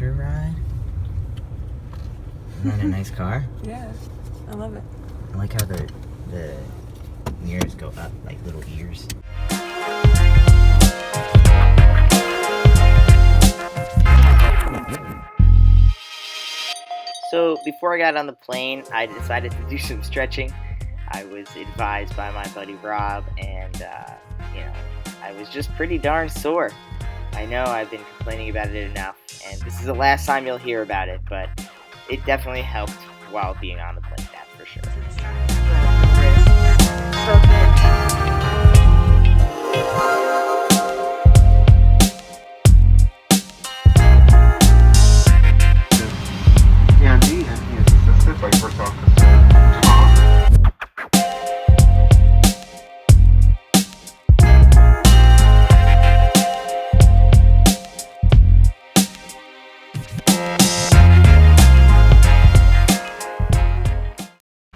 adventure ride. Isn't that a nice car? Yeah, I love it. I like how the mirrors go up like little ears. So before I got on the plane, I decided to do some stretching. I was advised by my buddy Rob, and I was just pretty darn sore. I know I've been complaining about it enough, and this is the last time you'll hear about it, but it definitely helped while being on the plane, that's for sure. Andy and he is assisted by First Officer Tom.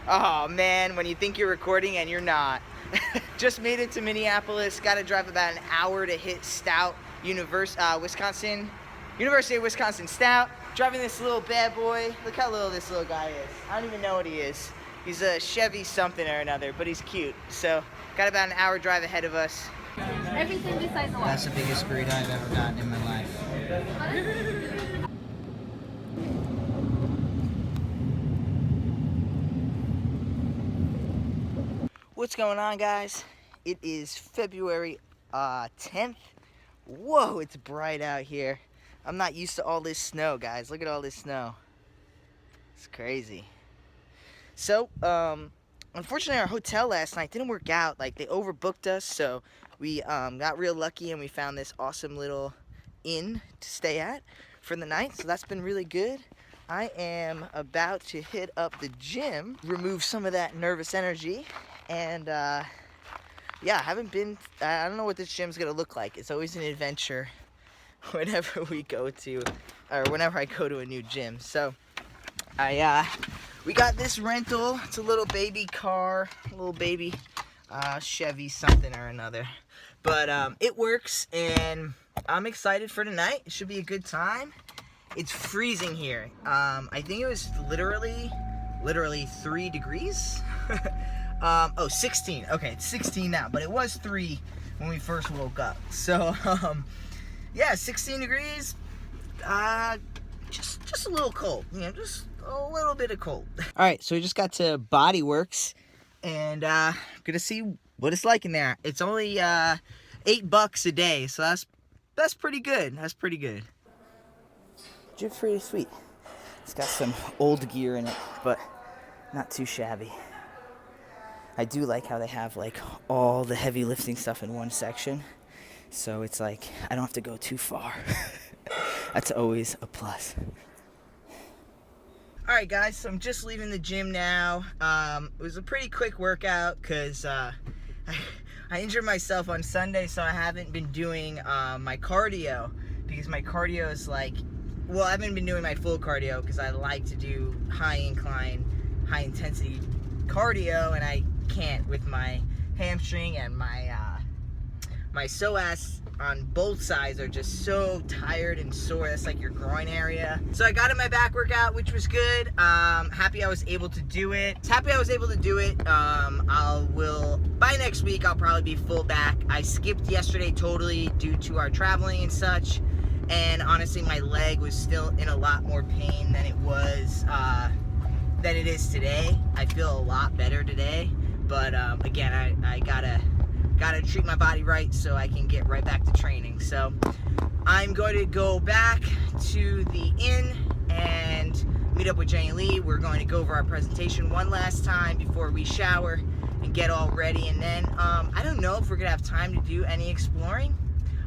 Oh man, when you think you're recording and you're not. Just made it to Minneapolis, gotta drive about an hour to hit Stout, University of Wisconsin Stout. Driving this little bad boy. Look how little this little guy is. I don't even know what he is. He's a Chevy something or another, but he's cute. So, got about an hour drive ahead of us. Everything besides the water. That's the biggest burrito I've ever gotten in my life. What's going on, guys? It is February 10th. Whoa, it's bright out here. I'm not used to all this snow, guys. Look at all this snow. It's crazy. So, unfortunately, our hotel last night didn't work out. Like, they overbooked us, so we got real lucky and we found this awesome little inn to stay at for the night. So that's been really good. I am about to hit up the gym, remove some of that nervous energy, and yeah, I don't know what this gym's gonna look like. It's always an adventure whenever we go to, or whenever I go to a new gym. So we got this rental. It's a little baby car, a little baby Chevy something or another, but it works, and I'm excited for tonight. It should be a good time. It's freezing here. I think it was literally 3 degrees. 16. Okay, it's 16 now, but it was 3 when we first woke up. So, yeah, 16 degrees. Just a little cold. You know, just a little bit of cold. All right, so we just got to Body Works, and gonna see what it's like in there. It's only $8 a day, so that's pretty good. That's pretty good. Gym's pretty sweet. It's got some old gear in it, but not too shabby. I do like how they have like all the heavy lifting stuff in one section, so it's like I don't have to go too far. That's always a plus. Alright guys, so I'm just leaving the gym now. It was a pretty quick workout because I injured myself on Sunday, so I haven't been doing my cardio, because my cardio is like, well, I haven't been doing my full cardio because I like to do high incline, high intensity cardio, and I can't with my hamstring and my psoas on both sides are just so tired and sore. That's like your groin area. So I got in my back workout, which was good. Happy I was able to do it. By next week I'll probably be full back. I skipped yesterday totally due to our traveling and such, and honestly my leg was still in a lot more pain than it is today. I feel a lot better today, but again, I gotta treat my body right so I can get right back to training. So I'm going to go back to the inn and meet up with Jenilee. We're going to go over our presentation one last time before we shower and get all ready, and then I don't know if we're gonna have time to do any exploring,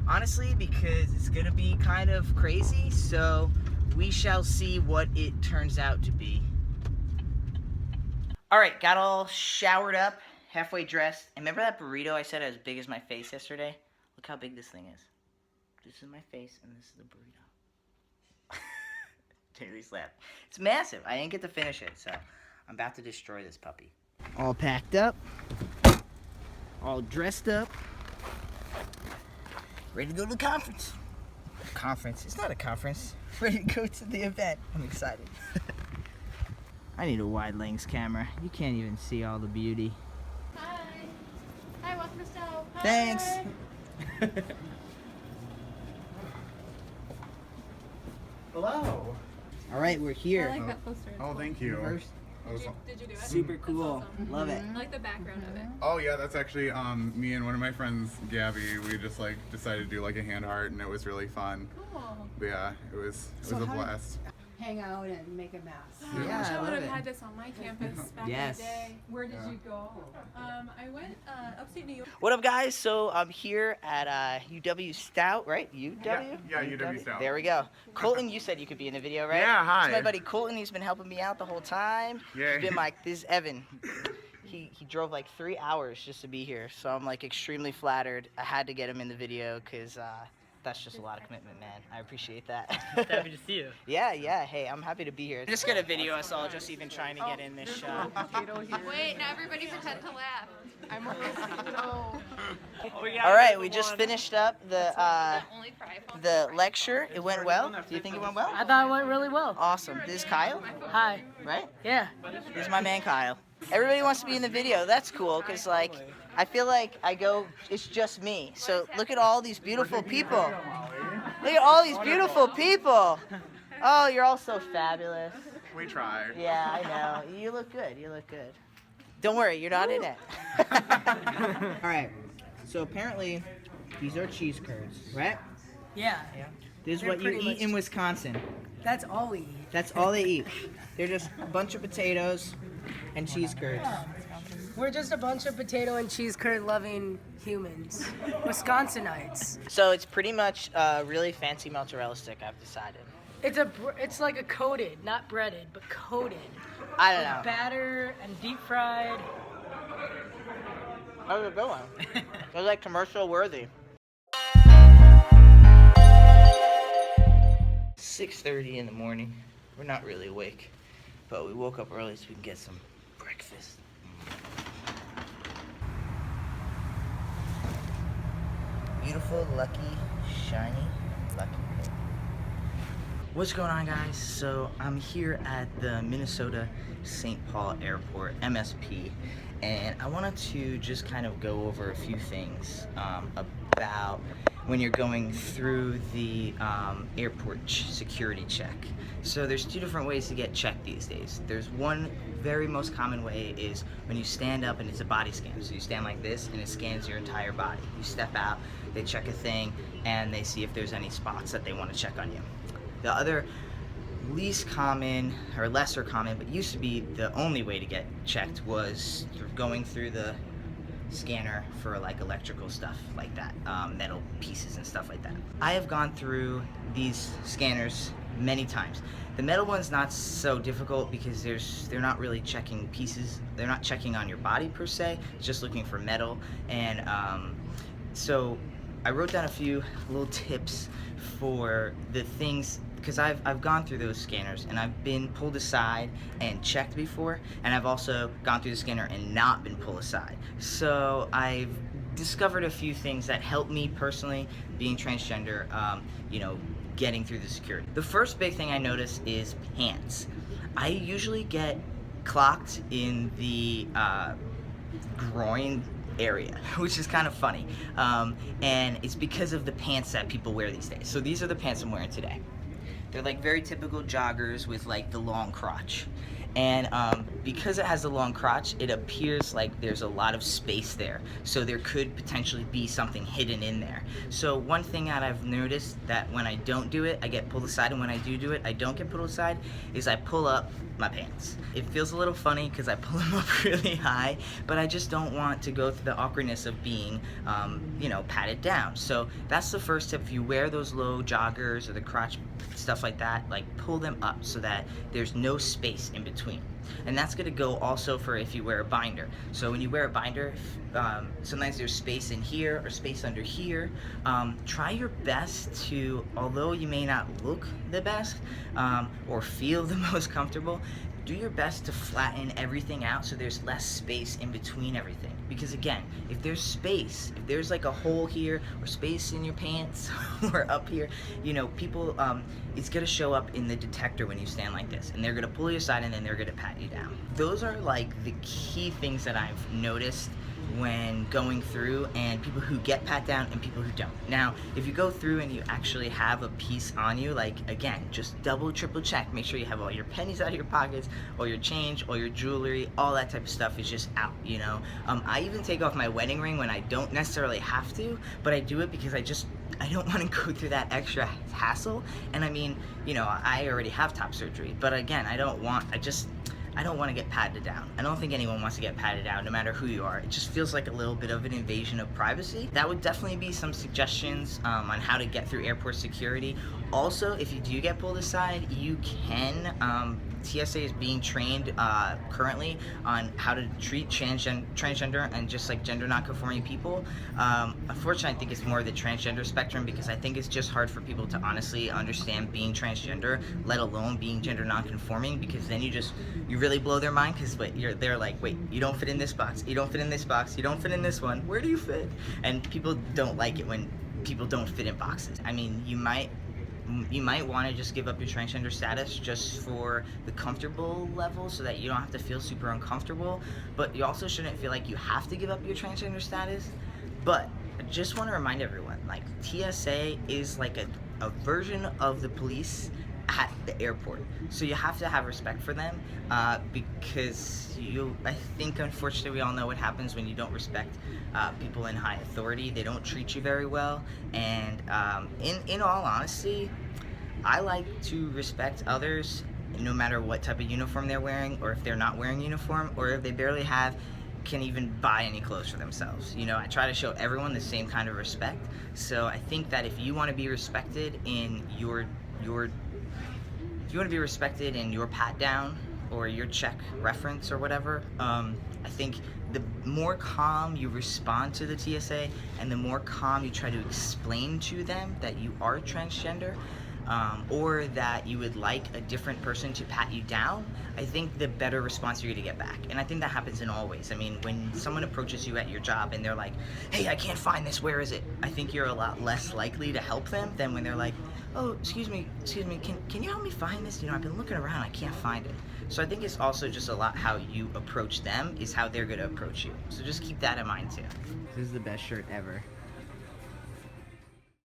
honestly, because it's gonna be kind of crazy, so we shall see what it turns out to be. Alright, got all showered up, halfway dressed. And remember that burrito I said as big as my face yesterday? Look how big this thing is. This is my face, and this is the burrito. Jenilee's laugh. It's massive. I didn't get to finish it, so I'm about to destroy this puppy. All packed up. All dressed up. Ready to go to the conference. conference. It's not a conference. Ready to go to the event. I'm excited. I need a wide lens camera. You can't even see all the beauty. Hi. Hi, welcome to Stout. Hi. Thanks. Hello. All right, we're here. I like that poster. Oh, thank you. First, Did you do it? super cool. That's Love it. I like the background of it. Oh yeah, that's actually me and one of my friends, Gabby. We just like decided to do like a hand art, and it was really fun. Cool. But yeah, it was a blast. Hang out and make a mess. Yeah, I I would love have it. had this on my campus back Yes. in the day. Where did you go? I went upstate New York. What up, guys? So I'm here at UW Stout, right? UW? Yeah, UW Stout. There we go. Colton, you said you could be in the video, right? Yeah, hi. It's my buddy Colton. He's been helping me out the whole time. Yeah. He's been like, this is Evan. He drove like 3 hours just to be here, so I'm like extremely flattered. I had to get him in the video because that's just a lot of commitment, man. I appreciate that. Happy to see you. Yeah. Hey, I'm happy to be here. Just gonna video us all, just even trying to get in this shot. Wait, now everybody pretend to laugh. I'm All right, we just finished up the only for iPhone. the lecture. It went well. Do you think it went well? I thought it went really well. Awesome. This is Kyle, Hi. right? Yeah. This is my man Kyle. Everybody wants to be in the video. That's cool, because like I feel like it's just me. So look at all these beautiful people. Look at all these beautiful people. Oh, you're all so fabulous. We try. Yeah, I know. You look good. You look good. Don't worry, you're not in it. All right. So apparently, these are cheese curds, right? Yeah. This is They're what you pretty eat much- in Wisconsin. That's all we eat. That's all they eat. They're just a bunch of potatoes and cheese curds. We're just a bunch of potato and cheese curd loving humans. Wisconsinites. So it's pretty much a really fancy mozzarella stick, I've decided. It's like a coated, not breaded, but coated. I don't With know. batter and deep fried. How's it going? It's like commercial worthy. 6:30 in the morning. We're not really awake, but we woke up early so we can get some breakfast. Beautiful, lucky, shiny, lucky pig. What's going on, guys? So I'm here at the Minnesota St. Paul Airport, MSP, and I wanted to just kind of go over a few things about when you're going through the airport security check. So there's two different ways to get checked these days. There's one very most common way is when you stand up and it's a body scan. So you stand like this and it scans your entire body. You step out, they check a thing, and they see if there's any spots that they want to check on you. The other least common, or lesser common, but used to be the only way to get checked was going through the scanner for like electrical stuff like that, metal pieces and stuff like that. I have gone through these scanners many times. The metal one's not so difficult because they're not really checking pieces. They're not checking on your body per se. It's just looking for metal. And so I wrote down a few little tips for the things, because I've gone through those scanners and I've been pulled aside and checked before, and I've also gone through the scanner and not been pulled aside. So I've discovered a few things that help me personally, being transgender, getting through the security. The first big thing I notice is pants. I usually get clocked in the groin area, which is kind of funny, and it's because of the pants that people wear these days. So these are the pants I'm wearing today. They're like very typical joggers with like the long crotch, and because it has the long crotch, it appears like there's a lot of space there, so there could potentially be something hidden in there. So one thing that I've noticed, that when I don't do it, I get pulled aside, and when I do it, I don't get pulled aside, is I pull up my pants. It feels a little funny because I pull them up really high, but I just don't want to go through the awkwardness of being, patted down. So that's the first tip. If you wear those low joggers or the crotch stuff like that, like pull them up so that there's no space in between. And that's going to go also for if you wear a binder. So when you wear a binder, sometimes there's space in here or space under here. Try your best to, although you may not look the best or feel the most comfortable, do your best to flatten everything out so there's less space in between everything. because again, if there's space, if there's like a hole here or space in your pants or up here, you know, people, it's gonna show up in the detector when you stand like this, and they're gonna pull you aside and then they're gonna pat you down. Those are like the key things that I've noticed when going through, and people who get pat down and people who don't. Now, if you go through and you actually have a piece on you, like again, just double, triple check, make sure you have all your pennies out of your pockets, all your change, all your jewelry, all that type of stuff is just out, you know. I even take off my wedding ring when I don't necessarily have to, but I do it because I don't want to go through that extra hassle. And I mean, you know, I already have top surgery, but again, I don't want to get patted down. I don't think anyone wants to get patted down, no matter who you are. It just feels like a little bit of an invasion of privacy. That would definitely be some suggestions on how to get through airport security. Also, if you do get pulled aside, you can, TSA is being trained currently on how to treat transgender and just like gender non-conforming people. Unfortunately, I think it's more the transgender spectrum, because I think it's just hard for people to honestly understand being transgender, let alone being gender non-conforming, because then you really blow their mind, because they're like, wait, you don't fit in this box, you don't fit in this box, you don't fit in this one, where do you fit? And people don't like it when people don't fit in boxes. I mean, you might want to just give up your transgender status just for the comfortable level, so that you don't have to feel super uncomfortable, but you also shouldn't feel like you have to give up your transgender status. But I just want to remind everyone, like, TSA is like a version of the police at the airport, so you have to have respect for them, because I think unfortunately we all know what happens when you don't respect people in high authority. They don't treat you very well, and in all honesty, I like to respect others no matter what type of uniform they're wearing, or if they're not wearing uniform, or if they barely can even buy any clothes for themselves. You know, I try to show everyone the same kind of respect. So I think that if you want to be respected in your pat down or your check reference or whatever, I think the more calm you respond to the TSA, and the more calm you try to explain to them that you are transgender, or that you would like a different person to pat you down, I think the better response you're gonna get back. And I think that happens in all ways. I mean, when someone approaches you at your job and they're like, hey, I can't find this, where is it? I think you're a lot less likely to help them than when they're like, oh, excuse me, can you help me find this? You know, I've been looking around, I can't find it. So I think it's also just a lot how you approach them is how they're gonna approach you. So just keep that in mind too. This is the best shirt ever.